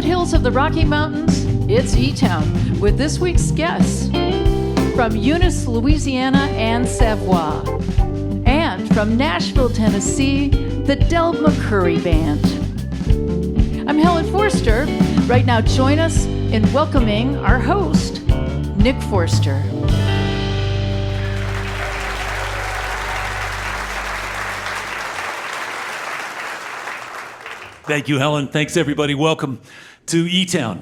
foothills of the Rocky Mountains, it's eTown with this week's guests from Eunice, Louisiana and Savoy, and from Nashville, Tennessee, the McCoury Band. I'm Helen Forster. Right now, join us in welcoming our host, Nick Forster. Thank you, Helen. Thanks, everybody. Welcome to eTown.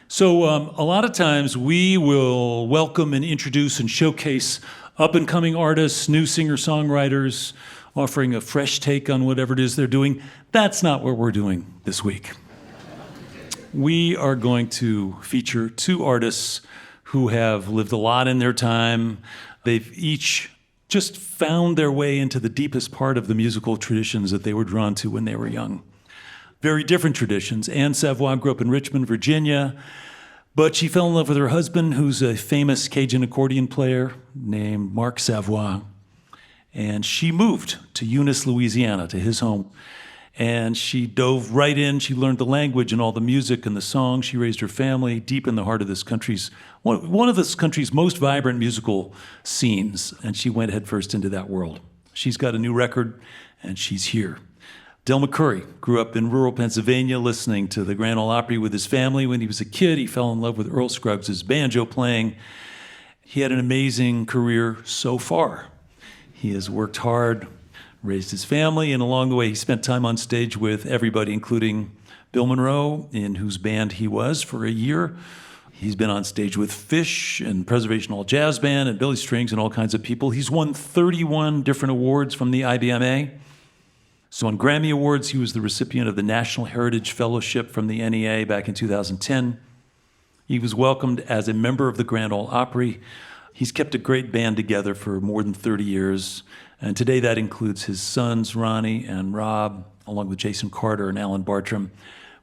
So a lot of times we will welcome and introduce and showcase up-and-coming artists, new singer-songwriters, offering a fresh take on whatever it is they're doing. That's not what we're doing this week. We are going to feature two artists who have lived a lot in their time. They've each just found their way into the deepest part of the musical traditions that they were drawn to when they were young. Very different traditions. Anne Savoy grew up in Richmond, Virginia, but she fell in love with her husband, who's a famous Cajun accordion player named Mark Savoy. And she moved to Eunice, Louisiana, to his home. And she dove right in. She learned the language and all the music and the songs. She raised her family deep in the heart of this country's, one of this country's most vibrant musical scenes. And she went headfirst into that world. She's got a new record, and she's here. McCoury grew up in rural Pennsylvania listening to the Grand Ole Opry with his family. When he was a kid, he fell in love with Earl Scruggs' banjo playing. He had an amazing career so far. He has worked hard, raised his family, and along the way he spent time on stage with everybody, including Bill Monroe, in whose band he was for a year. He's been on stage with Fish and Preservation Hall Jazz Band and Billy Strings and all kinds of people. He's won 31 different awards from the IBMA. So on Grammy Awards, he was the recipient of the National Heritage Fellowship from the NEA back in 2010. He was welcomed as a member of the Grand Ole Opry. He's kept a great band together for more than 30 years. And today that includes his sons, Ronnie and Rob, along with Jason Carter and Alan Bartram.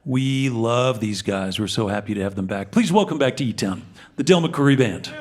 We love these guys. We're so happy to have them back. Please welcome back to eTown, the McCoury Band.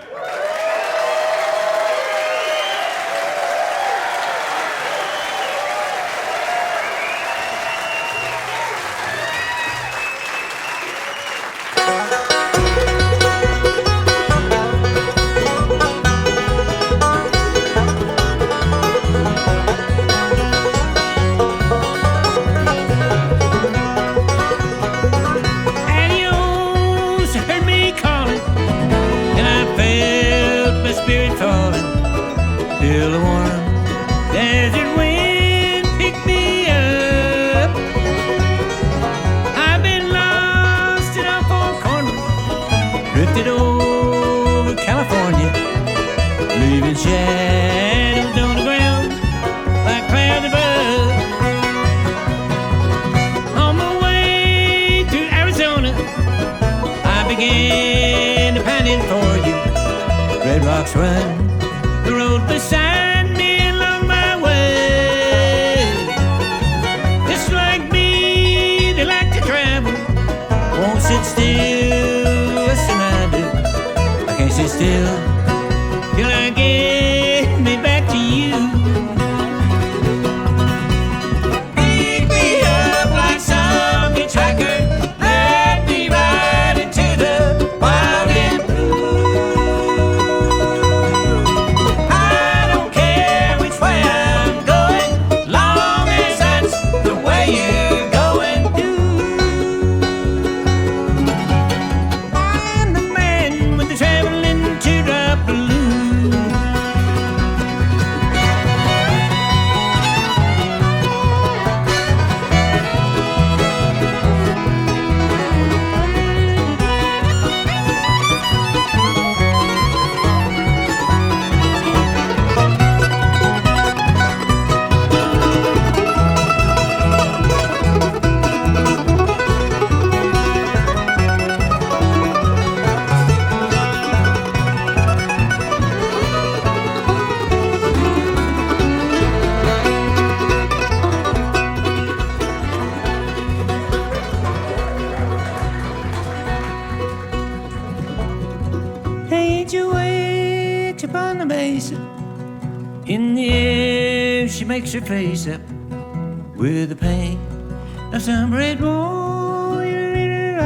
In the air, she makes her face up with the pain of some red warrior in her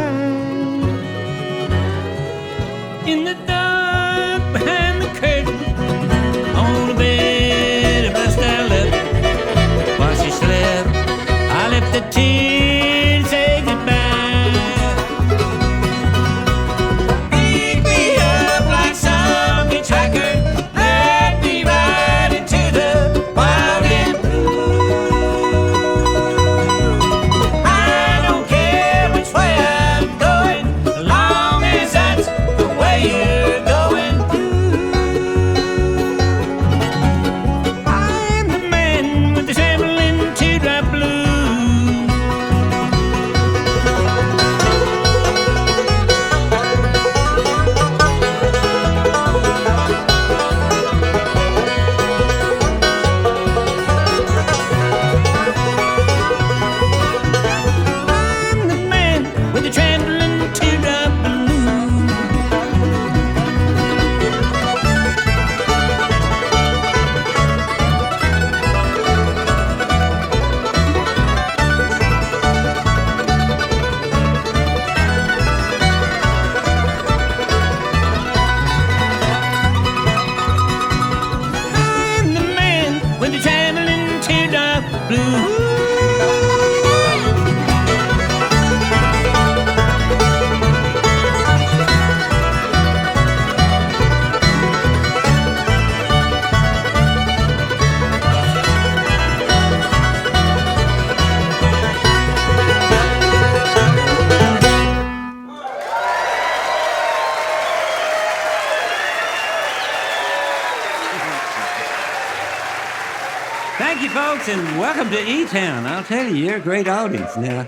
thank you, folks, and welcome to eTown. I'll tell you, you're a great audience now.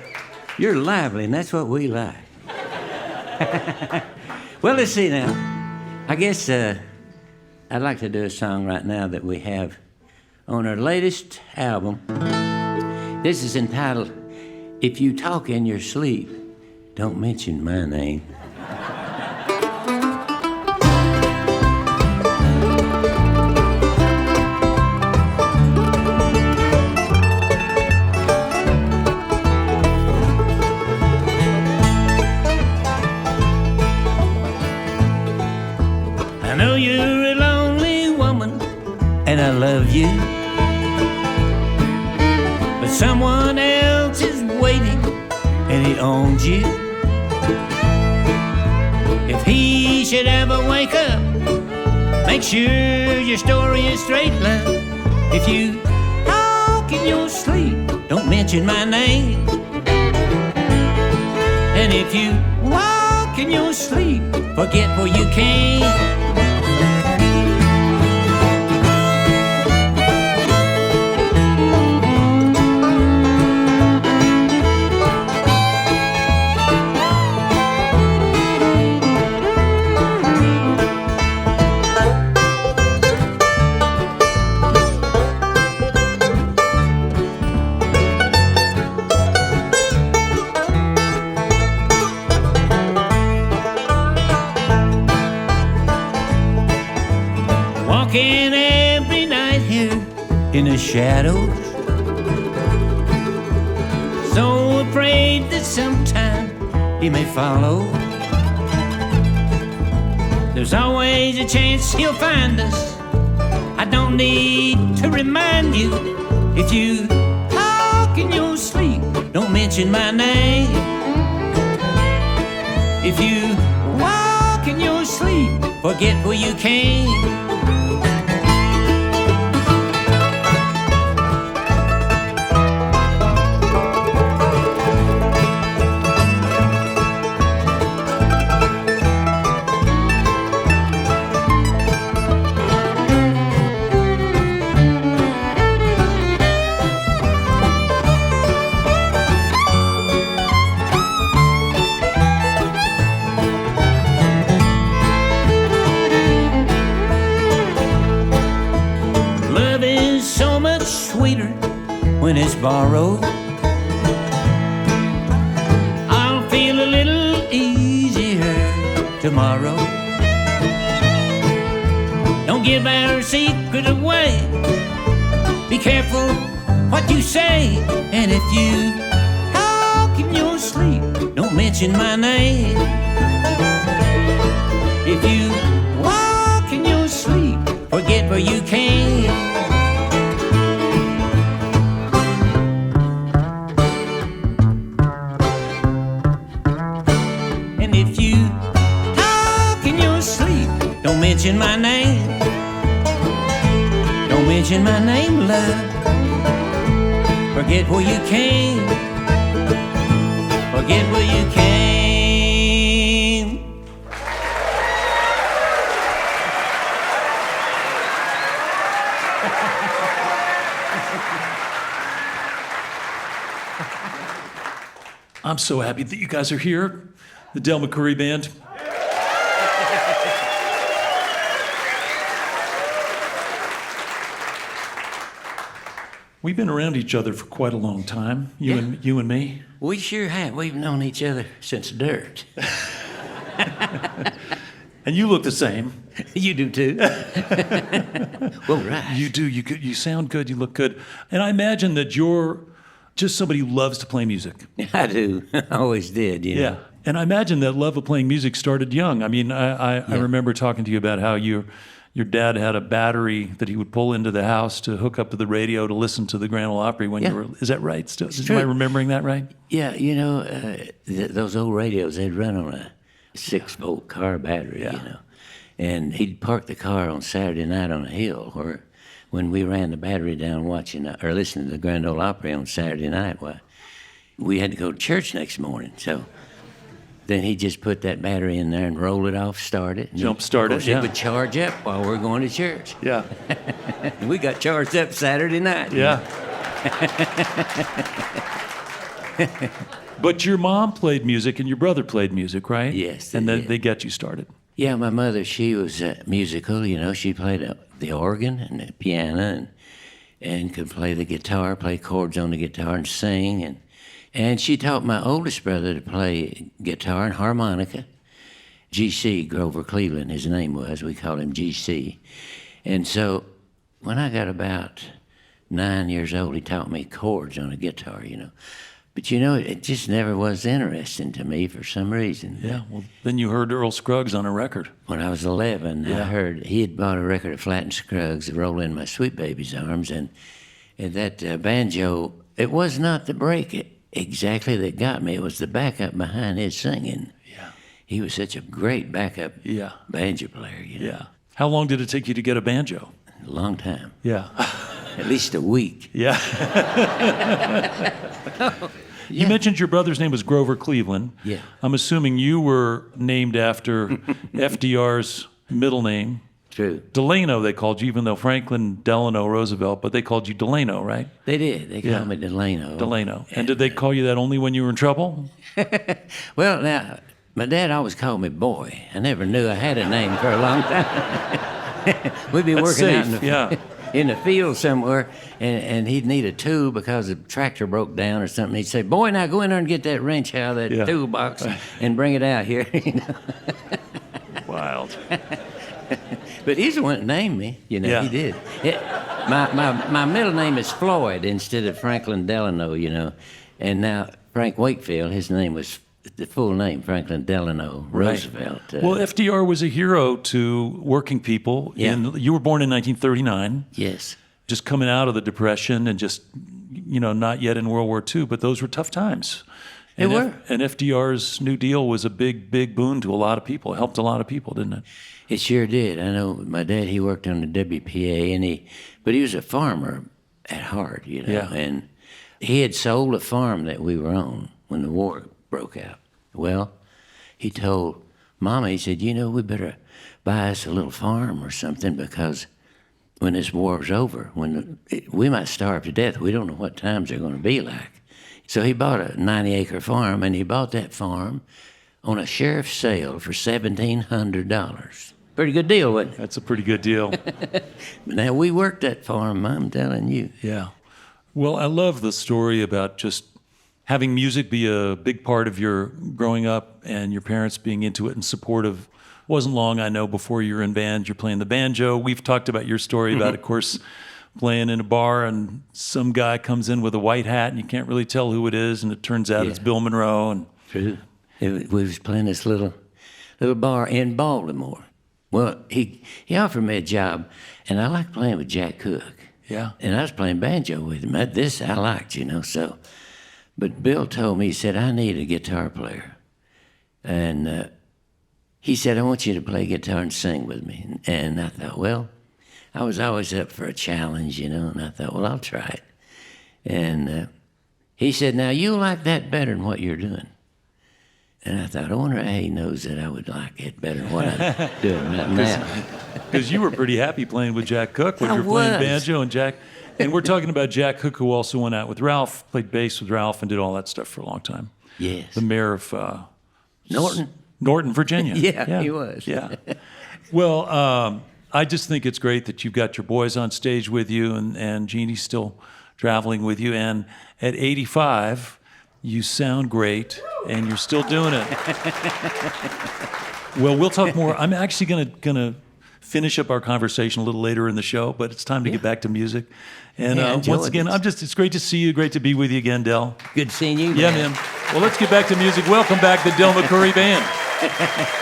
You're lively, and that's what we like. Well, let's see now. I guess I'd like to do a song right now that we have on our latest album. This is entitled, If You Talk in Your Sleep, Don't Mention My Name. I know you're a lonely woman, and I love you. But someone else is waiting, and he owns you. If he should ever wake up, make sure your story is straight, love. If you talk in your sleep, don't mention my name. And if you walk in your sleep, forget where you came. Walking every night here in the shadows, so afraid that sometime he may follow. There's always a chance he'll find us. I don't need to remind you. If you talk in your sleep, don't mention my name. If you walk in your sleep, forget where you came. When it's borrowed, I'll feel a little easier tomorrow. Don't give our secret away. Be careful what you say. And if you talk in your sleep, don't mention my name. If you walk in your sleep, forget where you came. Don't mention my name. Don't mention my name, love. Forget where you came. Forget where you came. I'm so happy that you guys are here, the Del McCoury Band. We've been around each other for quite a long time, you and me. We sure have. We've known each other since dirt. And you look the same. You do too. Well, right. You do. You sound good. You look good. And I imagine that you're just somebody who loves to play music. I do. I always did. You know? Yeah. And I imagine that love of playing music started young. I mean, I remember talking to you about how your dad had a battery that he would pull into the house to hook up to the radio to listen to the Grand Ole Opry when you were. Is that right? Still, am I remembering that right? Yeah. You know, those old radios, they'd run on a 6-volt car battery. Yeah. You know, and he'd park the car on Saturday night on a hill where, when we ran the battery down watching or listening to the Grand Ole Opry on Saturday night, we had to go to church next morning. So then he'd just put that battery in there and roll it off, start it. Jump start it, Of course, yeah. it would charge up while we're going to church. Yeah. And we got charged up Saturday night. Yeah. But your mom played music and your brother played music, right? Yes, And they then did. they got you started. Yeah, my mother, she was musical. You know, she played the organ and the piano and could play the guitar, play chords on the guitar and sing. And she taught my oldest brother to play guitar and harmonica. GC, Grover Cleveland, his name was. We called him GC. And so when I got about 9 years old, he taught me chords on a guitar, you know. But, you know, it just never was interesting to me for some reason. Yeah. Well, then you heard Earl Scruggs on a record. When I was 11, I heard he had bought a record of Flatt and Scruggs, Roll in My Sweet Baby's Arms, and that banjo, it was not the break exactly that got me. It was the backup behind his singing. Yeah. He was such a great backup Yeah. banjo player, you know. Yeah. How long did it take you to get a banjo? A long time, Yeah. at least a week. Yeah. You mentioned your brother's name was Grover Cleveland. Yeah. I'm assuming you were named after FDR's middle name. True. Delano, they called you, even though Franklin Delano Roosevelt, but they called you Delano, right? They did. They Yeah. called me Delano. Delano. And did they call you that only when you were in trouble? Well, now, my dad always called me Boy. I never knew I had a name for a long time. We'd be That's working out safe, yeah. in the field somewhere, and he'd need a tool because the tractor broke down or something. He'd say, "Boy, now go in there and get that wrench out of that Yeah. toolbox and bring it out here." You know? Wild. But he's the one that named me. You know, Yeah. he did. My middle name is Floyd instead of Franklin Delano, you know. And now Frank Wakefield, his name was the full name, Franklin Delano Roosevelt. Well, FDR was a hero to working people. Yeah. You were born in 1939, Yes. just coming out of the Depression and just, not yet in World War II, but those were tough times. They were. And FDR's New Deal was a big, big boon to a lot of people. It helped a lot of people, didn't it? It sure did. I know my dad, he worked on the WPA, but he was a farmer at heart, you know. Yeah. And he had sold a farm that we were on when the war broke out. Well, he told Mama, he said, we better buy us a little farm or something because when this war's over, we might starve to death. We don't know what times they're going to be like. So he bought a 90-acre farm, and he bought that farm on a sheriff's sale for $1,700. Pretty good deal, wasn't it? That's a pretty good deal. Now, we worked that farm, I'm telling you. Yeah. Well, I love the story about just having music be a big part of your growing up and your parents being into it and supportive. Wasn't long, I know, before you were in band. You're playing the banjo. We've talked about your story about, of course, playing in a bar and some guy comes in with a white hat and you can't really tell who it is, and it turns out it's Bill Monroe. And True. We was playing this little bar in Baltimore. Well, he offered me a job, and I liked playing with Jack Cook. yeah, And I was playing banjo with him. This I liked, so. But Bill told me, he said, I need a guitar player. And he said, I want you to play guitar and sing with me. And I thought, well, I was always up for a challenge, and I thought, well, I'll try it. And he said, now you like that better than what you're doing. And I thought, I wonder how he knows that I would like it better than what I'm doing right now. because you were pretty happy playing with Jack Cook when I you were playing was. banjo and Jack. And we're talking about Jack Cook, who also went out with Ralph, played bass with Ralph, and did all that stuff for a long time. Yes. The mayor of Norton, Virginia. Yeah, he was. Yeah. Well, I just think it's great that you've got your boys on stage with you, and Jeannie's still traveling with you. And at 85, you sound great, and you're still doing it. Well, we'll talk more. I'm actually gonna finish up our conversation a little later in the show, but it's time to get back to music. And Yeah, enjoy once again, this. it's great to see you. Great to be with you again, Del. Good seeing you. Yeah, Dan. man. Well, let's get back to music. Welcome back, the Del McCoury Band.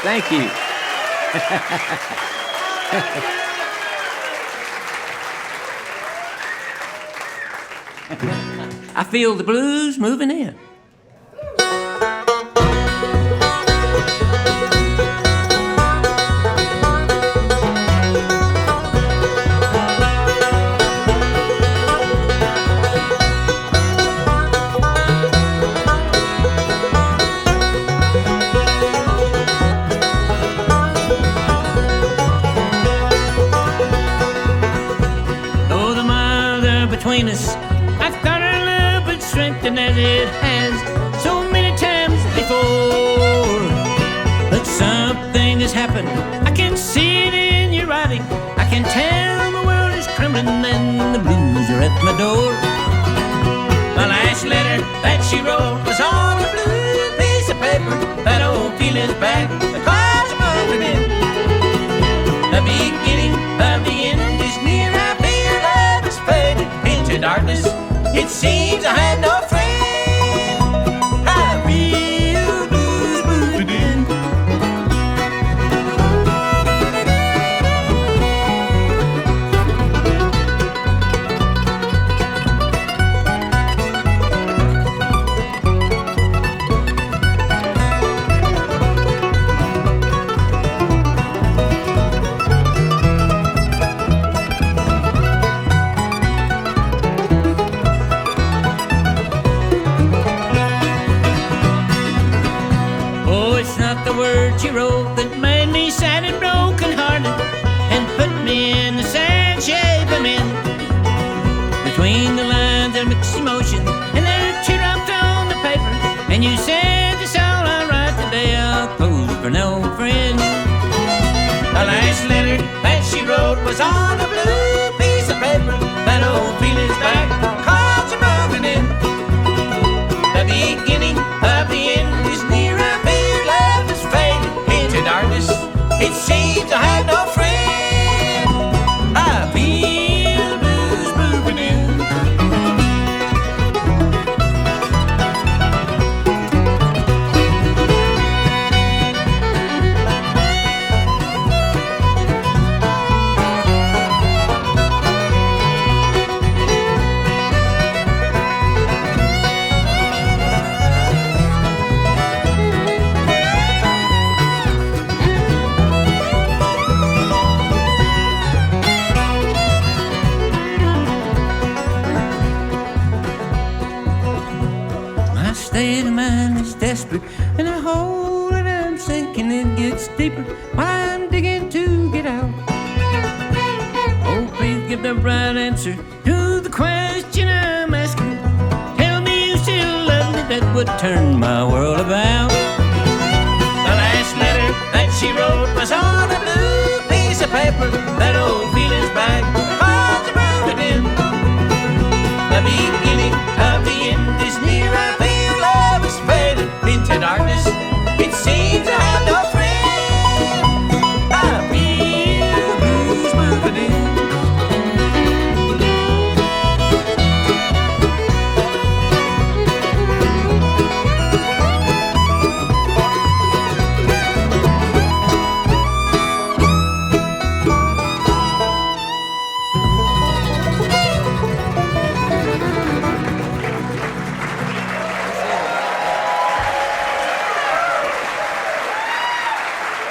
Thank you. I feel the blues moving in. between us. I thought our love would strengthen as it has so many times before. But something has happened. I can see it in your writing. I can tell the world is crumbling and the blues are at my door. My last letter that she wrote was on a blue piece of paper. That old feeling's back, the clouds are moving in. The beginning of the end is near. I feel love is faded into darkness. It seems I had no friend. I feel blues moving in. She wrote that made me sad and broken hearted and put me in the sad shape I'm in. Between the lines of mixed emotion and there teardrops on the paper. And you said this all I write today, I'll close for no friend. The last letter that she wrote was on a blue piece of paper. That old feeling's back, clouds are moving in. The beginning of the end is near. I feel love is fading into darkness. It seems I have no friend. I feel the blues moving in. State of mind is desperate, and the hole that I'm sinking it gets deeper while I'm digging to get out. Oh, please give the right answer to the question I'm asking. Tell me you still love me, that would turn my world about. The last letter that she wrote was on a blue piece of paper. That old feeling's back, the clouds are moving in. The beginning of the end is near. I feel love is faded into darkness. It seems I have no friend. I feel the blues moving in.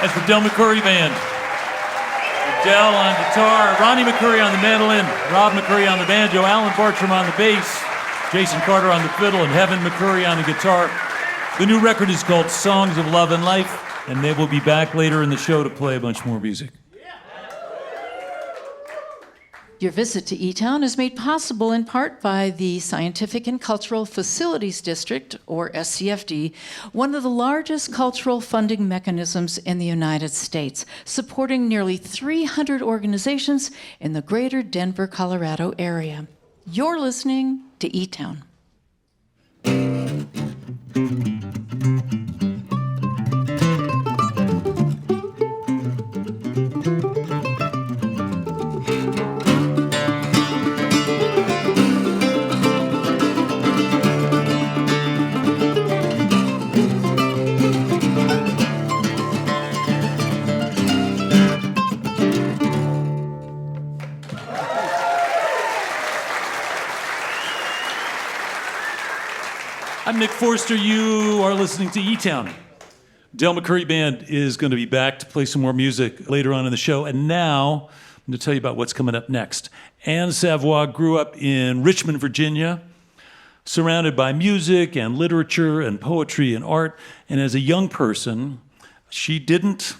That's the Del McCoury Band. Del on guitar, Ronnie McCoury on the mandolin, Rob McCoury on the banjo, Alan Bartram on the bass, Jason Carter on the fiddle, and Heaven McCoury on the guitar. The new record is called Songs of Love and Life, and they will be back later in the show to play a bunch more music. Your visit to eTown is made possible in part by the Scientific and Cultural Facilities District, or SCFD, one of the largest cultural funding mechanisms in the United States, supporting nearly 300 organizations in the greater Denver, Colorado area. You're listening to eTown. I'm Nick Forster. You are listening to eTown. Del McCoury Band is going to be back to play some more music later on in the show. And now I'm going to tell you about what's coming up next. Anne Savoy grew up in Richmond, Virginia, surrounded by music and literature and poetry and art. And as a young person, she didn't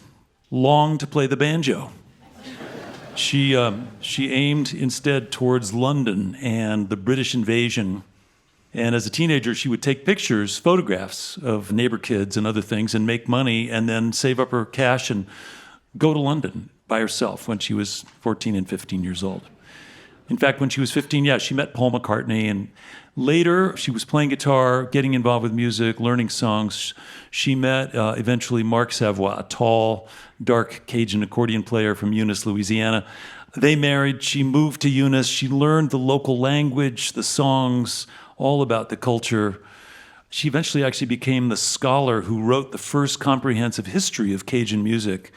long to play the banjo. She aimed instead towards London and the British invasion. And as a teenager, she would take pictures, photographs of neighbor kids and other things and make money and then save up her cash and go to London by herself when she was 14 and 15 years old. In fact, when she was 15, she met Paul McCartney, and later she was playing guitar, getting involved with music, learning songs. She met eventually Mark Savoy, a tall, dark Cajun accordion player from Eunice, Louisiana. They married, she moved to Eunice, she learned the local language, the songs, all about the culture. She eventually actually became the scholar who wrote the first comprehensive history of Cajun music,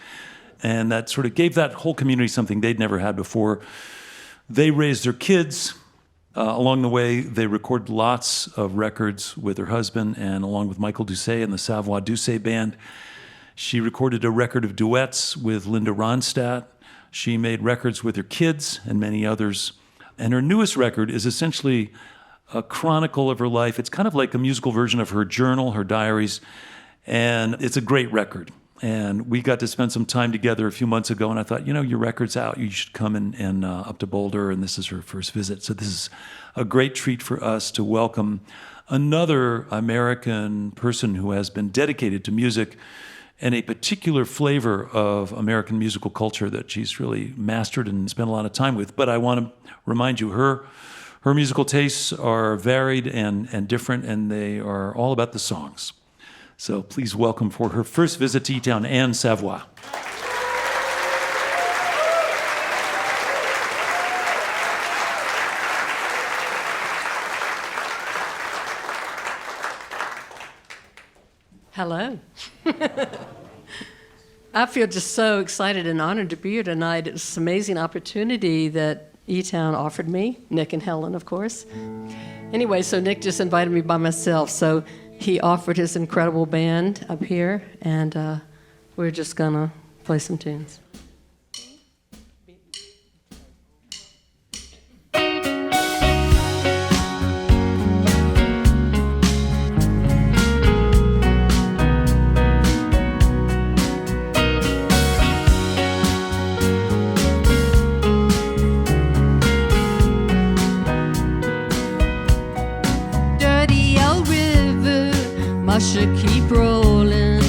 and that sort of gave that whole community something they'd never had before. They raised their kids. Along the way, they recorded lots of records with her husband and along with Michael Doucet and the Savoy Doucet Band. She recorded a record of duets with Linda Ronstadt. She made records with her kids and many others. And her newest record is essentially a chronicle of her life. It's kind of like a musical version of her journal, her diaries, and it's a great record. And we got to spend some time together a few months ago, and I thought, your record's out. You should come and up to Boulder, and this is her first visit. So this is a great treat for us to welcome another American person who has been dedicated to music and a particular flavor of American musical culture that she's really mastered and spent a lot of time with. But I want to remind you, her musical tastes are varied and different, and they are all about the songs. So please welcome for her first visit to eTown, Anne Savoy. Hello. I feel just so excited and honored to be here tonight. It's this amazing opportunity that eTown offered me, Nick and Helen, of course. Anyway, so Nick just invited me by myself, so he offered his incredible band up here, and we're just gonna play some tunes. Should keep rolling,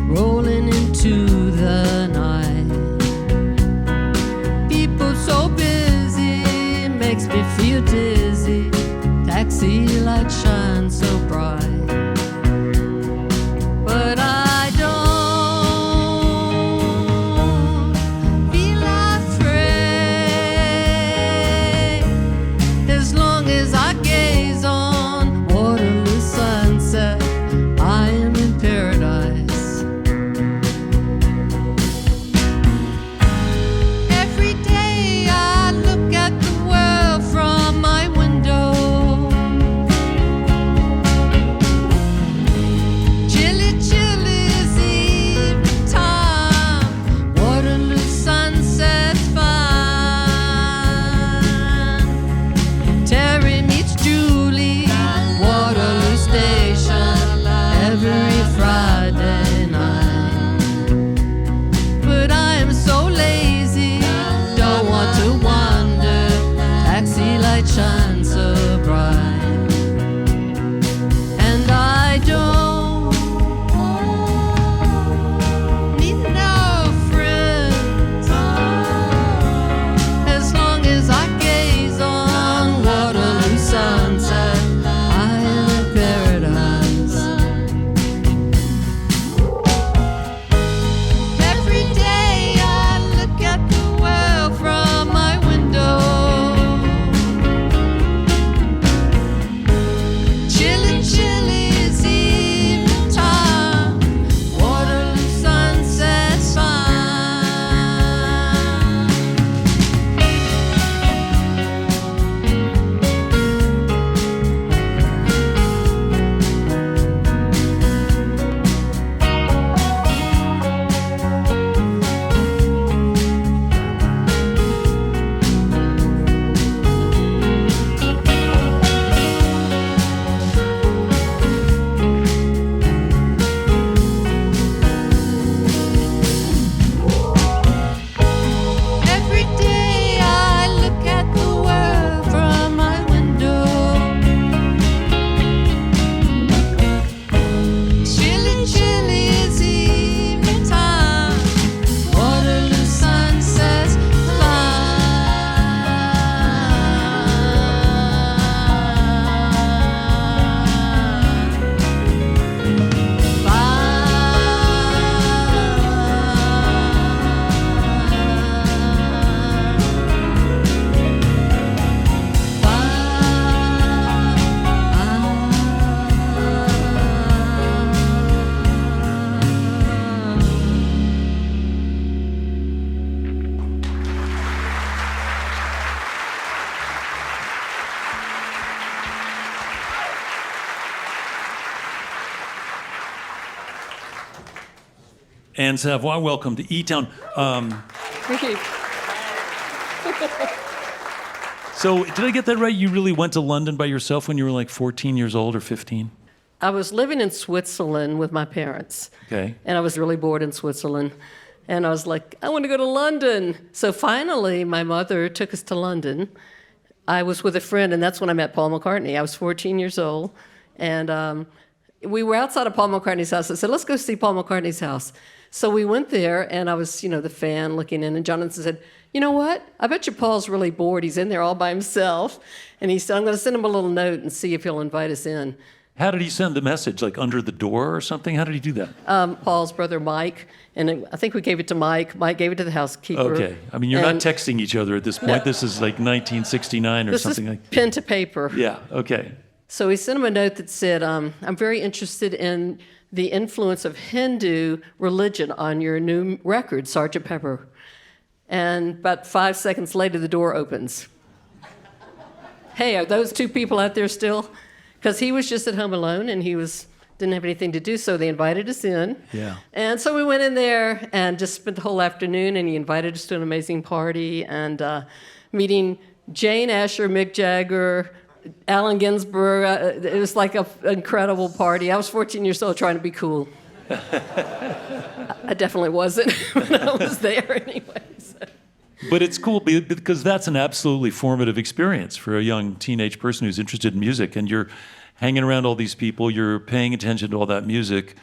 rolling into the night. and Savoy, welcome to eTown. Thank you. So did I get that right? You really went to London by yourself when you were like 14 years old or 15? I was living in Switzerland with my parents. Okay. And I was really bored in Switzerland. And I was like, I want to go to London. So finally, my mother took us to London. I was with a friend, and that's when I met Paul McCartney. I was 14 years old. And we were outside of Paul McCartney's house. I said, let's go see Paul McCartney's house. So we went there, and I was, the fan looking in. And Jonathan said, you know what? I bet you Paul's really bored. He's in there all by himself. And he said, I'm going to send him a little note and see if he'll invite us in. How did he send the message? Like under the door or something? How did he do that? Paul's brother, Mike. And I think we gave it to Mike. Mike gave it to the housekeeper. Okay. I mean, you're not texting each other at this point. No. This is like 1969 or something like that. Pen to paper. Yeah, okay. So he sent him a note that said, I'm very interested in the influence of Hindu religion on your new record, Sgt. Pepper. And about 5 seconds later, the door opens. Hey, are those two people out there still? Because he was just at home alone, and he didn't have anything to do, so they invited us in. Yeah. And so we went in there and just spent the whole afternoon, and he invited us to an amazing party, and meeting Jane Asher, Mick Jagger, Allen Ginsberg. It was like an incredible party. I was 14 years old trying to be cool. I definitely wasn't when I was there anyway. So. But it's cool because that's an absolutely formative experience for a young teenage person who's interested in music. And you're hanging around all these people, you're paying attention to all that music.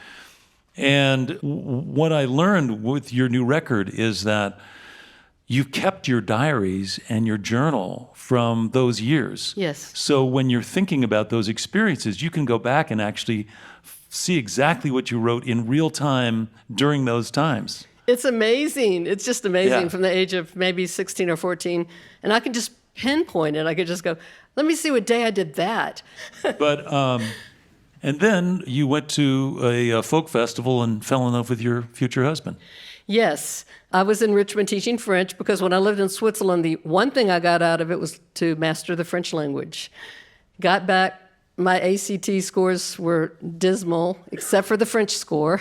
And what I learned with your new record is that you've kept your diaries and your journal from those years. Yes. So when you're thinking about those experiences, you can go back and actually see exactly what you wrote in real time during those times. It's amazing. It's just amazing from the age of maybe 16 or 14. And I can just pinpoint it. I could just go, let me see what day I did that. But, and then you went to a folk festival and fell in love with your future husband. Yes. I was in Richmond teaching French because when I lived in Switzerland, the one thing I got out of it was to master the French language. Got back, my ACT scores were dismal, except for the French score.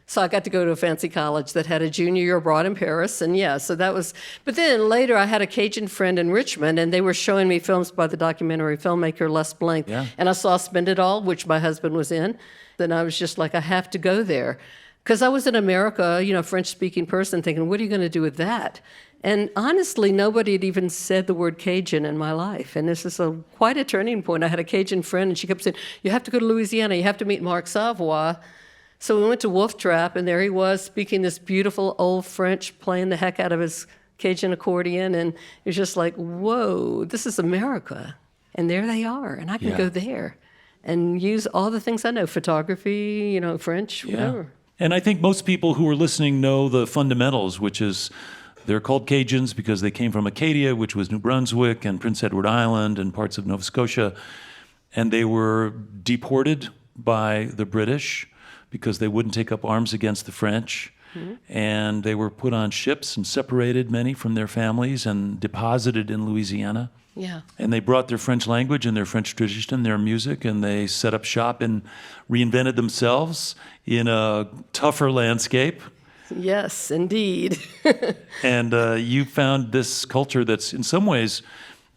So I got to go to a fancy college that had a junior year abroad in Paris, and so that was... But then later I had a Cajun friend in Richmond, and they were showing me films by the documentary filmmaker Les Blanc, and I saw Spend It All, which my husband was in. Then I was just like, I have to go there. Because I was in America, French-speaking person, thinking, what are you going to do with that? And honestly, nobody had even said the word Cajun in my life. And this is quite a turning point. I had a Cajun friend, and she kept saying, you have to go to Louisiana. You have to meet Marc Savoy. So we went to Wolf Trap, and there he was speaking this beautiful old French, playing the heck out of his Cajun accordion. And it was just like, whoa, this is America. And there they are. And I can go there and use all the things I know, photography, French, whatever. And I think most people who are listening know the fundamentals, which is they're called Cajuns because they came from Acadia, which was New Brunswick and Prince Edward Island and parts of Nova Scotia. And they were deported by the British because they wouldn't take up arms against the French. Mm-hmm. And they were put on ships and separated, many from their families, and deposited in Louisiana. Yeah. And they brought their French language and their French tradition, their music, and they set up shop and reinvented themselves in a tougher landscape. Yes, indeed. And you found this culture that's in some ways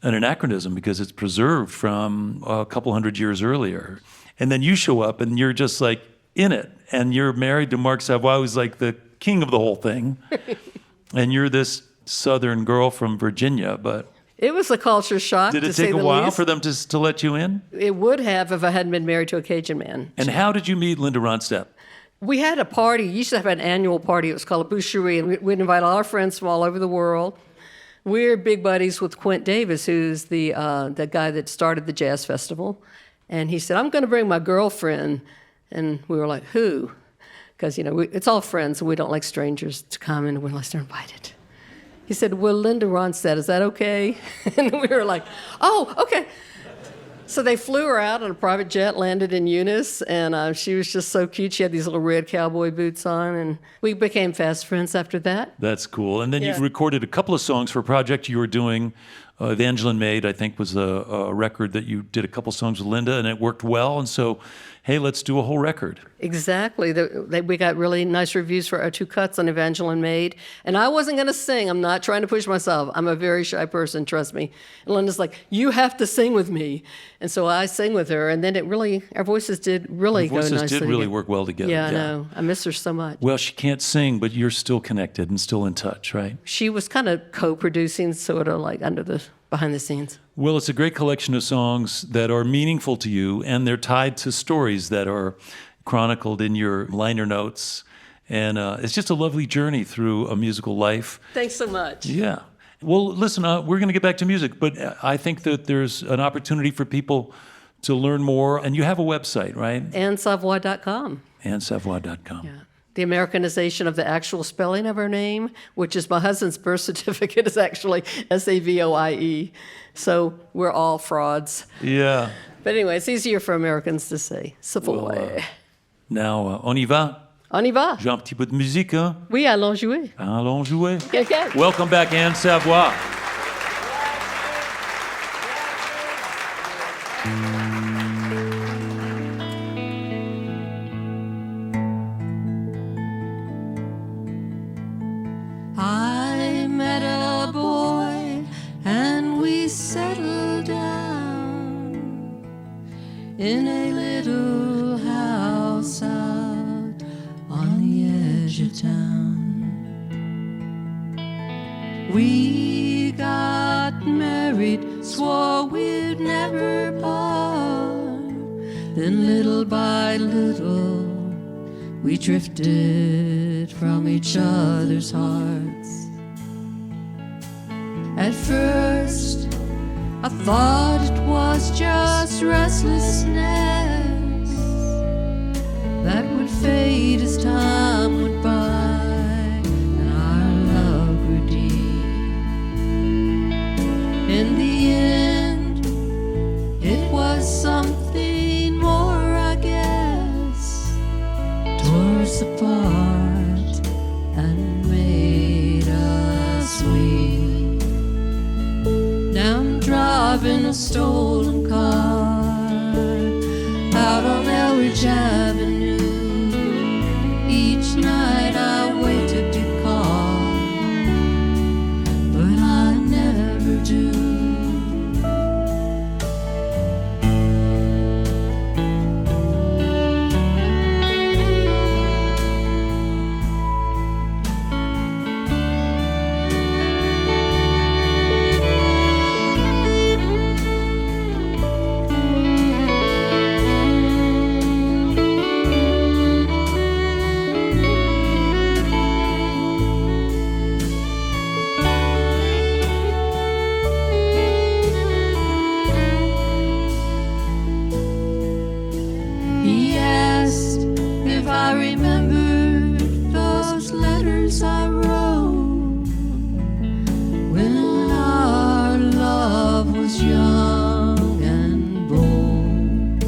an anachronism because it's preserved from a couple hundred years earlier. And then you show up and you're just like in it. And you're married to Marc Savoy, who's like the king of the whole thing. And you're this Southern girl from Virginia, but... It was a culture shock. Did it take a while for them to let you in? It would have if I hadn't been married to a Cajun man. And how did you meet Linda Ronstadt? We had a party. We used to have an annual party. It was called a boucherie, and we'd invite all our friends from all over the world. We're big buddies with Quint Davis, who's the guy that started the jazz festival. And he said, I'm going to bring my girlfriend. And we were like, who? Because, it's all friends, and we don't like strangers to come, and unless they're invited. He said, well, Linda Ronstadt, is that okay? And we were like, oh, okay. So they flew her out on a private jet, landed in Eunice, and she was just so cute. She had these little red cowboy boots on, and we became fast friends after that. That's cool. And then you recorded a couple of songs for a project you were doing Evangeline Made, I think, was a record that you did a couple songs with Linda, and it worked well. And so, hey, let's do a whole record. Exactly. We got really nice reviews for our 2 cuts on Evangeline Made. And I wasn't going to sing. I'm not trying to push myself. I'm a very shy person, trust me. And Linda's like, you have to sing with me. And so I sang with her. And then our voices did really go nicely. Voices did really work well together. Yeah, I know. I miss her so much. Well, she can't sing, but you're still connected and still in touch, right? She was kind of co-producing, sort of like behind the scenes. Well, it's a great collection of songs that are meaningful to you, and they're tied to stories that are chronicled in your liner notes. And it's just a lovely journey through a musical life. Thanks so much. Yeah. Well, listen, we're going to get back to music, but I think that there's an opportunity for people to learn more. And you have a website, right? AnneSavoy.com. AnneSavoy.com. Yeah. The Americanization of the actual spelling of her name, which is my husband's birth certificate, is actually Savoie. So we're all frauds. Yeah. But anyway, it's easier for Americans to say Savoy. Well, now, on y va? On y va. J'ai un petit peu de musique, hein? Oui, allons jouer. Allons jouer. Okay. Welcome back, Anne Savoy. I met a boy and we settled down in a little house out on the edge of town. We got married, swore we'd never part. Then little by little we drifted from each other's hearts. At first, I thought it was just restlessness that would fade as time went by and our love grew deep. In the end, it was something more, I guess, tore us apart and made us weep. Now I'm driving a stolen car out on Elridge Avenue. Each night I waited to call, but I never do. He asked if I remembered those letters I wrote when our love was young and bold.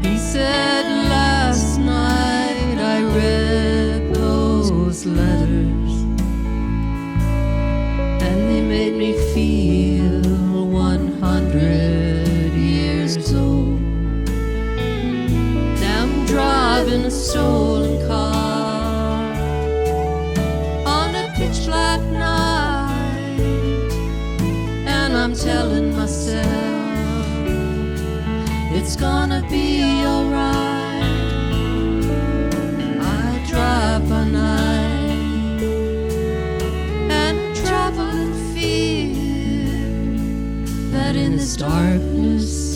He said last night I read those letters and they made me feel 100 years old. Driving a stolen car on a pitch black night, and I'm telling myself it's gonna be alright. I drive by night and travel in fear that in this darkness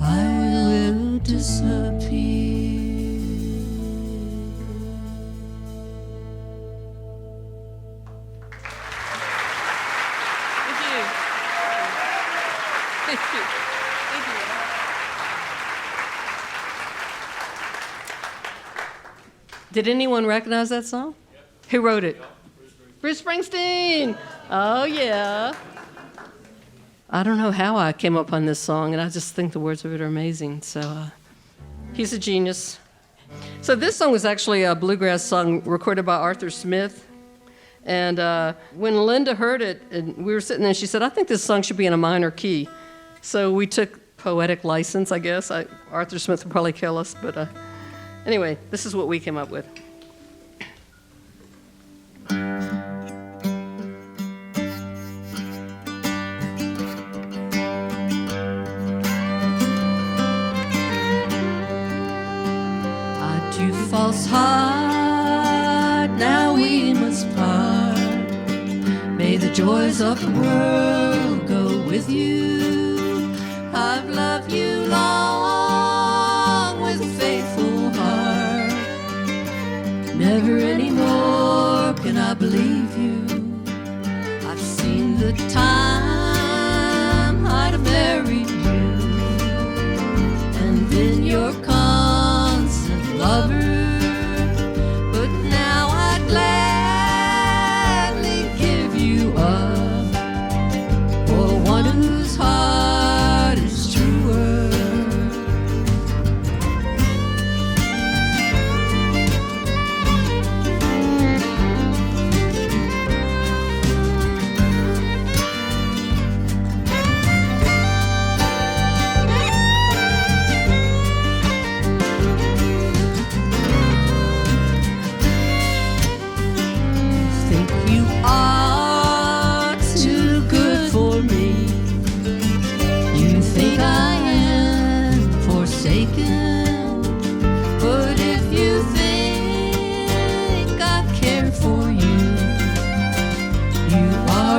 I will disappear. Thank you. Thank you. Thank you. Did anyone recognize that song? Yep. Who wrote it? Bruce Springsteen. Oh, yeah. I don't know how I came up on this song, and I just think the words of it are amazing. So he's a genius. So this song was actually a bluegrass song recorded by Arthur Smith, And when Linda heard it, and we were sitting there, she said, I think this song should be in a minor key. So we took poetic license, I guess. Arthur Smith would probably kill us, but anyway, this is what we came up with. False heart, now we must part. May the joys of the world go with you. I've loved you long with a faithful heart. Never anymore can I believe you. I've seen the time I'd have married you, and been your constant lover.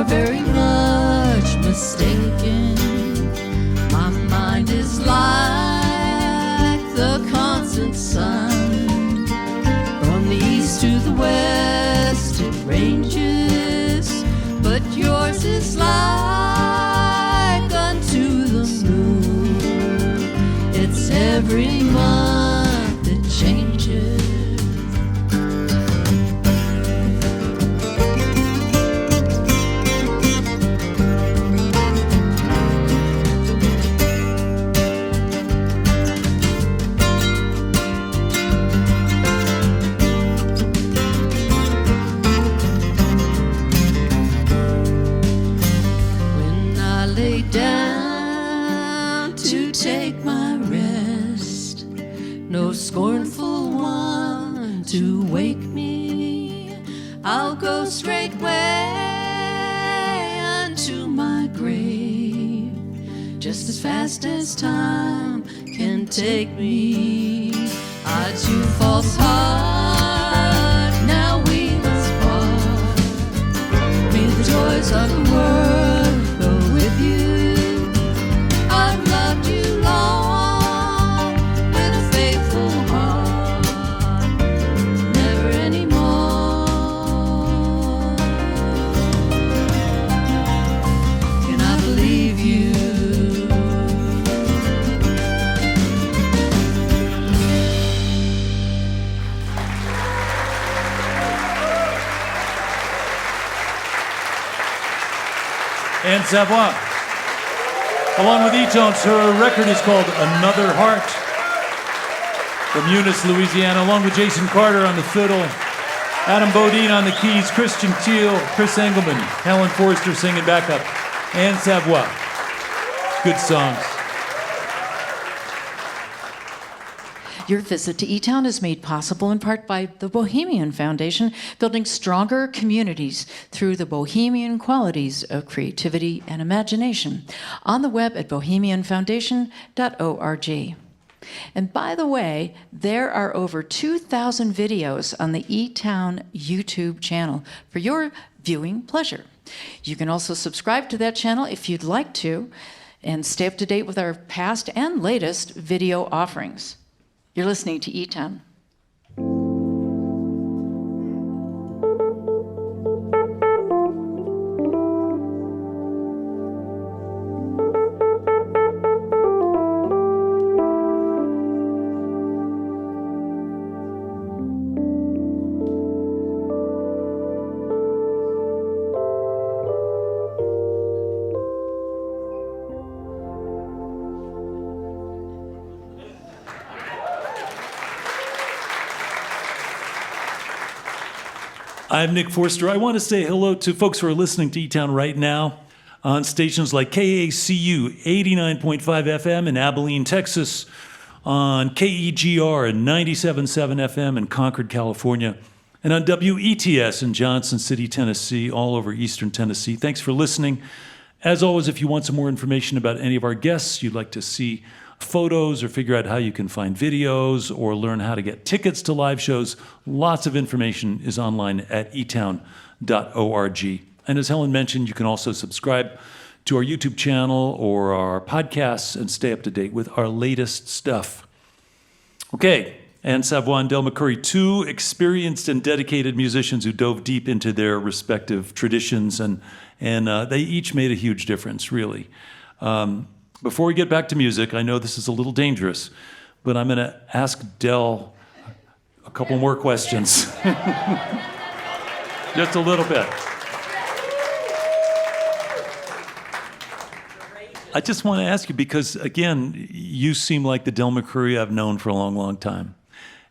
Very much mistaken. My mind is like the constant sun. From the east to the west it ranges, but yours is like unto the moon. It's every month it changes. Scornful one to wake me, I'll go straightway unto my grave, just as fast as time can take me. I too false heart, now we must part. May the joys of the world go with you. I've loved you long. And Savoy, along with eTown, her record is called Another Heart. From Eunice, Louisiana, along with Jason Carter on the fiddle, Adam Bodine on the keys, Christian Thiel, Chris Engelman, Helen Forrester singing backup, and Savoy. Good songs. Your visit to eTown is made possible in part by the Bohemian Foundation, building stronger communities through the bohemian qualities of creativity and imagination. On the web at bohemianfoundation.org. And by the way, there are over 2,000 videos on the eTown YouTube channel for your viewing pleasure. You can also subscribe to that channel if you'd like to, and stay up to date with our past and latest video offerings. You're listening to eTown. I'm Nick Forster. I want to say hello to folks who are listening to eTown right now on stations like KACU 89.5 FM in Abilene, Texas, on KEGR and 97.7 FM in Concord, California, and on WETS in Johnson City, Tennessee, all over eastern Tennessee. Thanks for listening. As always, if you want some more information about any of our guests, you'd like to see photos or figure out how you can find videos or learn how to get tickets to live shows, lots of information is online at eTown.org. And as Helen mentioned, you can also subscribe to our YouTube channel or our podcasts and stay up to date with our latest stuff. Okay, and Savoy and Del McCoury, two experienced and dedicated musicians who dove deep into their respective traditions, and they each made a huge difference, really. Before we get back to music, I know this is a little dangerous, but I'm going to ask Del a couple more questions. Just a little bit. I just want to ask you because, again, you seem like the Del McCoury I've known for a long, long time.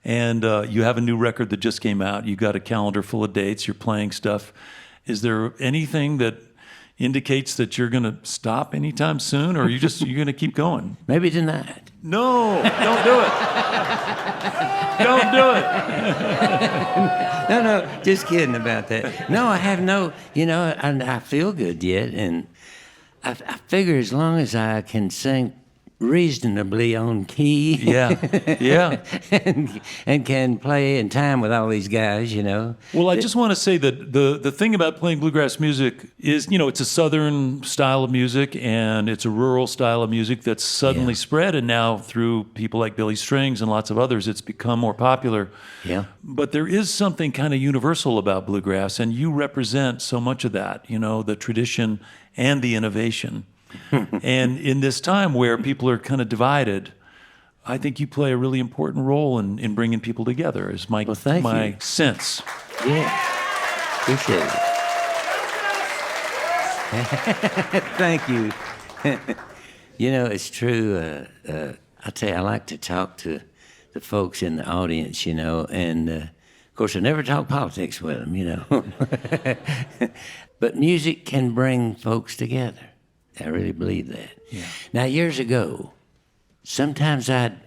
And you have a new record that just came out. You got a calendar full of dates. You're playing stuff. Is there anything that indicates that you're going to stop anytime soon, or you're going to keep going? Maybe tonight. No, don't do it. Don't do it. No, just kidding about that. No, I have no, I feel good yet, and I figure as long as I can sing reasonably on key. Yeah. and can play in time with all these guys, Well, I just want to say that the thing about playing bluegrass music is, it's a southern style of music and it's a rural style of music that's suddenly spread, and now through people like Billy Strings and lots of others, it's become more popular. Yeah. But there is something kind of universal about bluegrass, and you represent so much of that, the tradition and the innovation. And in this time where people are kind of divided, I think you play a really important role in bringing people together, is my sense. Yeah, appreciate it. Thank you. It's true. I tell you, I like to talk to the folks in the audience, and of course I never talk politics with them, But music can bring folks together. I really believe that. Yeah. Now, years ago, sometimes I'd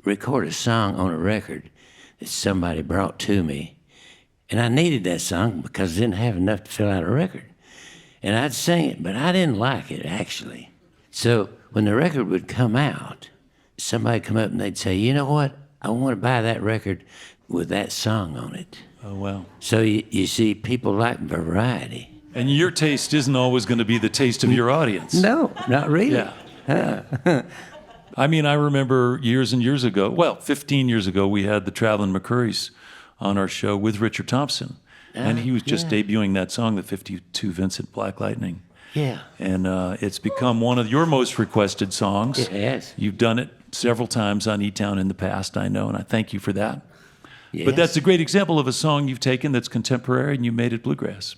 record a song on a record that somebody brought to me, and I needed that song because I didn't have enough to fill out a record. And I'd sing it, but I didn't like it, actually. So when the record would come out, somebody would come up and they'd say, you know what? I want to buy that record with that song on it. Oh, wow. So you see, people like variety. And your taste isn't always going to be the taste of your audience. No, not really. Yeah. I mean, I remember years and years ago, 15 years ago, we had the Traveling McCourys on our show with Richard Thompson. And he was just debuting that song, the 52 Vincent Black Lightning. Yeah. And it's become one of your most requested songs. Yes. You've done it several times on eTown in the past, I know, and I thank you for that. Yes. But that's a great example of a song you've taken that's contemporary and you made it bluegrass.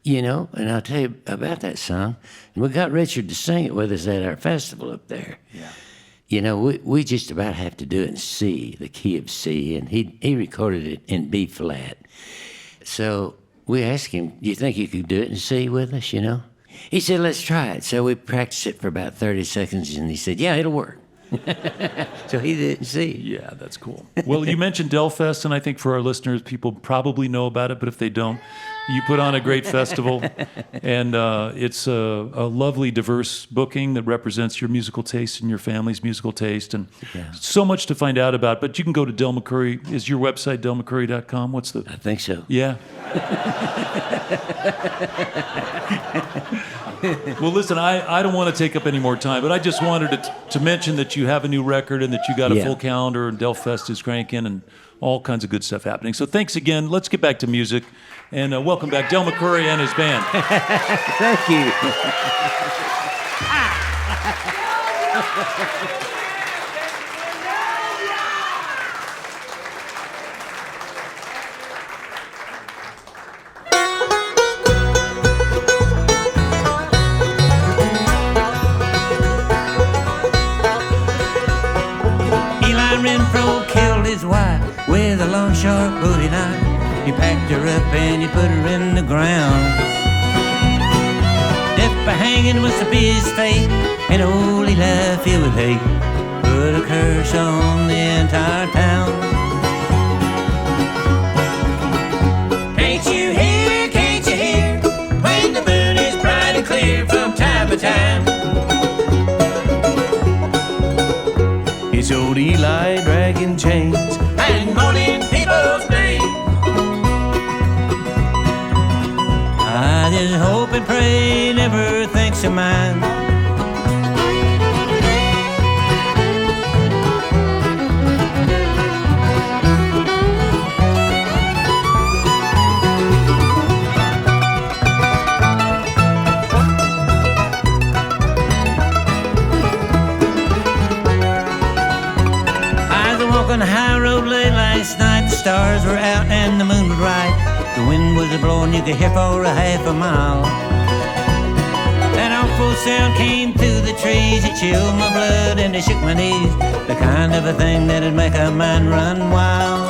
And I'll tell you about that song. And we got Richard to sing it with us at our festival up there. Yeah. We just about have to do it in C, the key of C, and he recorded it in B flat. So we asked him, do you think you could do it in C with us, He said, let's try it. So we practiced it for about 30 seconds, and he said, yeah, it'll work. So he did it in C. Yeah, that's cool. Well, you mentioned Del Fest, and I think for our listeners, people probably know about it, but if they don't, you put on a great festival, and it's a lovely, diverse booking that represents your musical taste and your family's musical taste, and so much to find out about. But you can go to Del McCoury. Is your website delmccoury.com? What's the? I think so. Yeah. Well, listen, I don't want to take up any more time, but I just wanted to mention that you have a new record and that you got a full calendar, and Del Fest is cranking, and all kinds of good stuff happening. So thanks again. Let's get back to music, and welcome back Del McCoury and his band. Thank you. Renfro killed his wife with a long, sharp bowie knife. You packed her up and you put her in the ground. Death by hanging was to be his fate, and holy life he would hate. Put a curse on the entire town. Can't you hear, when the moon is bright and clear from time to time? It's old Eli dragging chains And moaning people's names. I just hope and pray he never thinks of mine. On the high road late last night, the stars were out and the moon was right. The wind was blowing, you could hear for a half a mile. That awful sound came through the trees, it chilled my blood and it shook my knees. The kind of a thing that'd make a man run wild.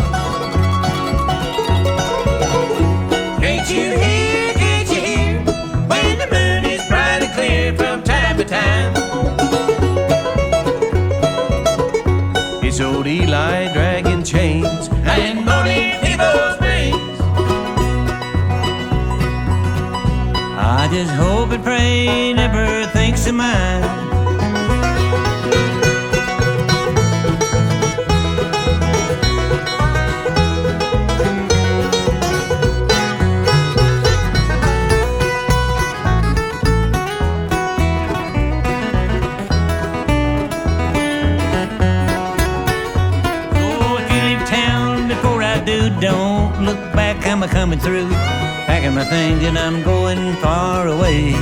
Can't you hear, when the moon is bright and clear from time to time? It's old Eli dragging chains And moaning people's names. I just hope and pray he never thinks of mine. Don't look back, I'm a-coming through, packing my things and I'm going far away.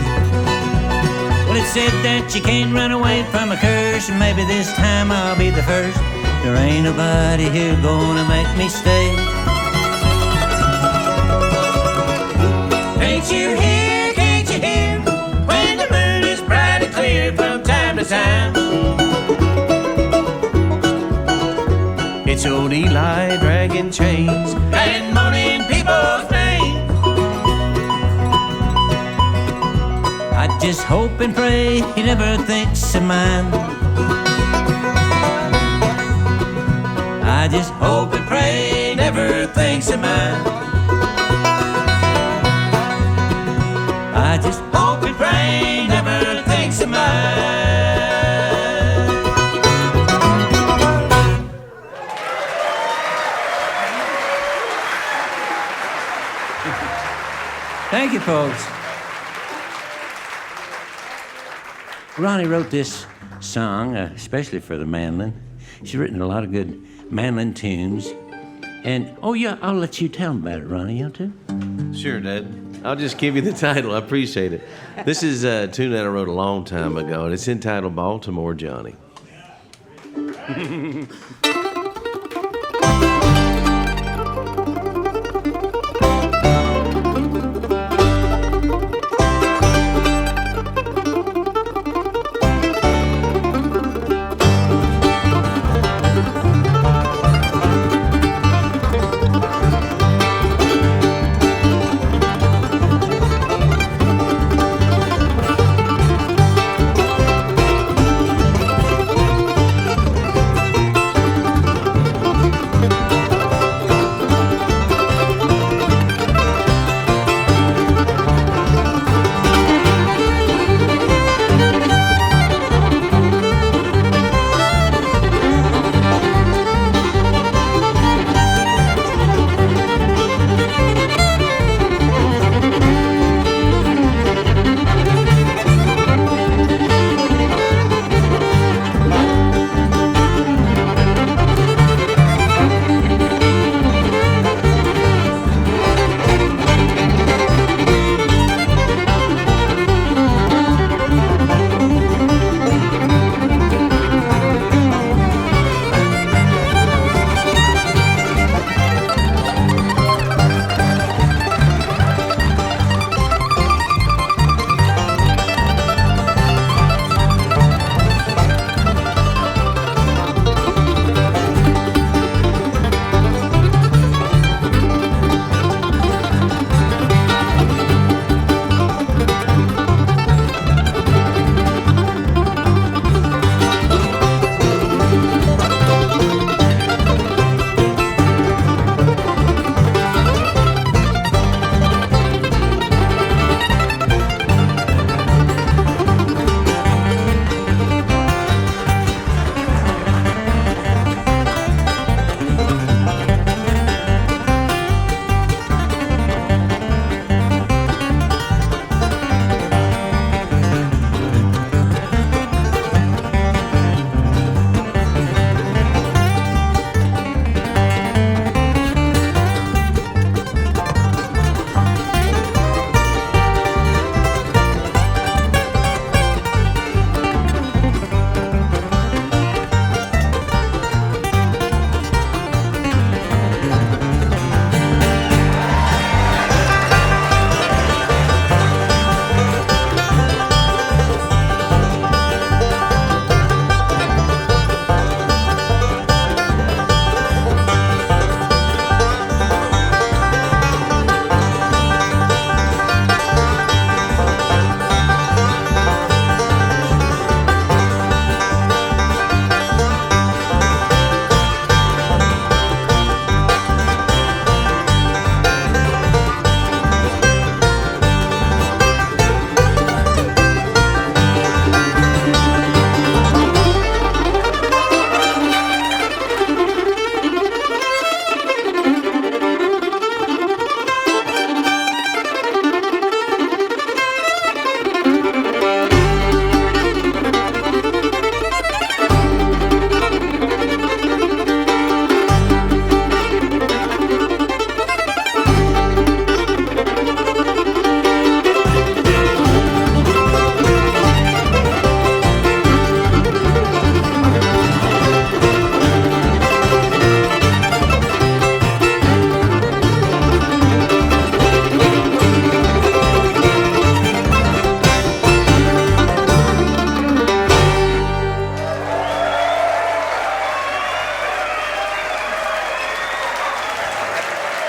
Well, it's said that you can't run away from a curse, and maybe this time I'll be the first. There ain't nobody here gonna make me stay. Can't you hear, when the moon is bright and clear from time to time? It's old Eli dragging chains And moaning people's names. I just hope and pray he never thinks of mine. I just hope and pray he never thinks of mine. I just hope and pray he never thinks of mine. Thank you, folks. Ronnie wrote this song especially for the mandolin. She's written a lot of good mandolin tunes. And, oh yeah, I'll let you tell them about it, Ronnie, you too? Sure, Dad. I'll just give you the title. I appreciate it. This is a tune that I wrote a long time ago, and it's entitled Baltimore Johnny.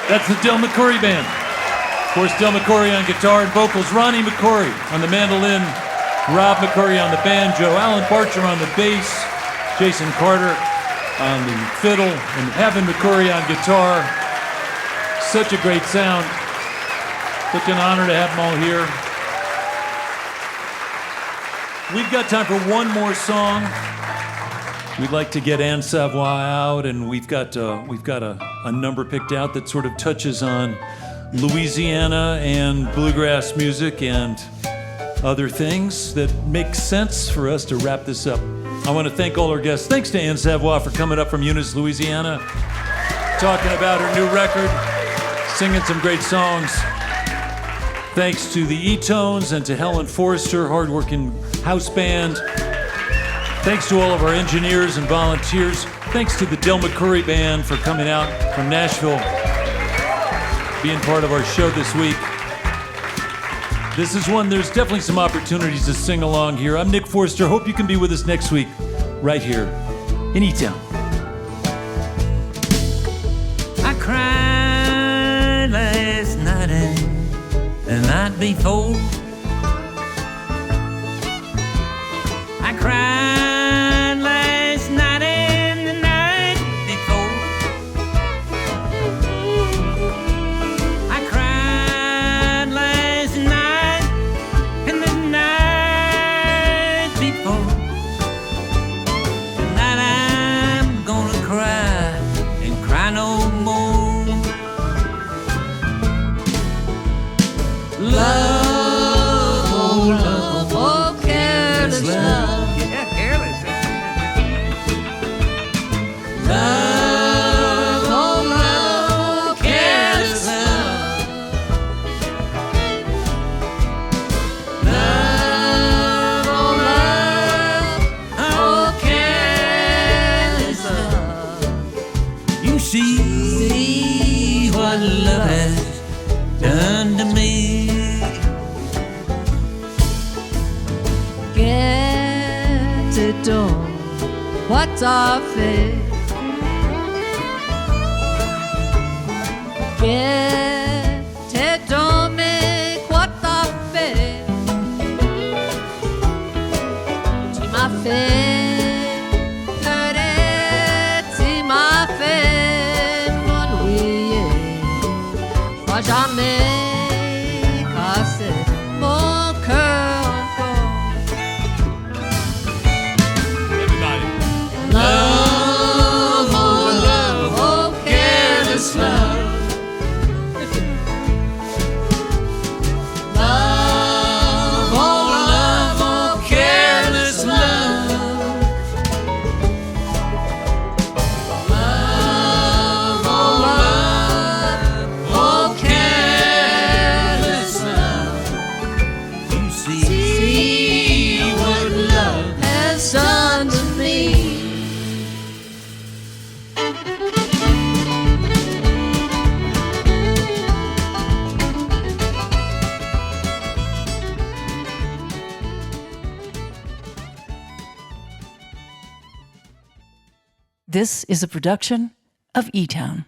That's the Del McCoury Band. Of course, Del McCoury on guitar and vocals, Ronnie McCoury on the mandolin, Rob McCoury on the banjo, Alan Barcher on the bass, Jason Carter on the fiddle, and Evan McCoury on guitar. Such a great sound. Such an honor to have them all here. We've got time for one more song. We'd like to get Anne Savoy out, and we've got a number picked out that sort of touches on Louisiana and bluegrass music and other things that make sense for us to wrap this up. I want to thank all our guests. Thanks to Anne Savoy for coming up from Eunice, Louisiana, talking about her new record, singing some great songs. Thanks to the eTones and to Helen Forrester, hardworking house band. Thanks to all of our engineers and volunteers. Thanks to the Del McCoury Band for coming out from Nashville, being part of our show this week. This is one, there's definitely some opportunities to sing along here. I'm Nick Forster. Hope you can be with us next week, right here in eTown. I cried last night and the night before. I cried last night and the night before. I cried last night and the night before. Tonight I'm gonna cry and cry no more. Love, oh love, oh careless love. Yeah, careless. Love, oh love, oh careless love. Love, oh love, oh careless love. You see what love has done to me. Get it on, what's our fate? Get it on, make what our fate. To my fate, let it see my fate. One way, pas jamais casser mon cœur encore. Love, oh love, oh careless love. Love, oh love, oh careless love. Love, oh love, oh careless love. You see what love has done to me. This is a production of eTown.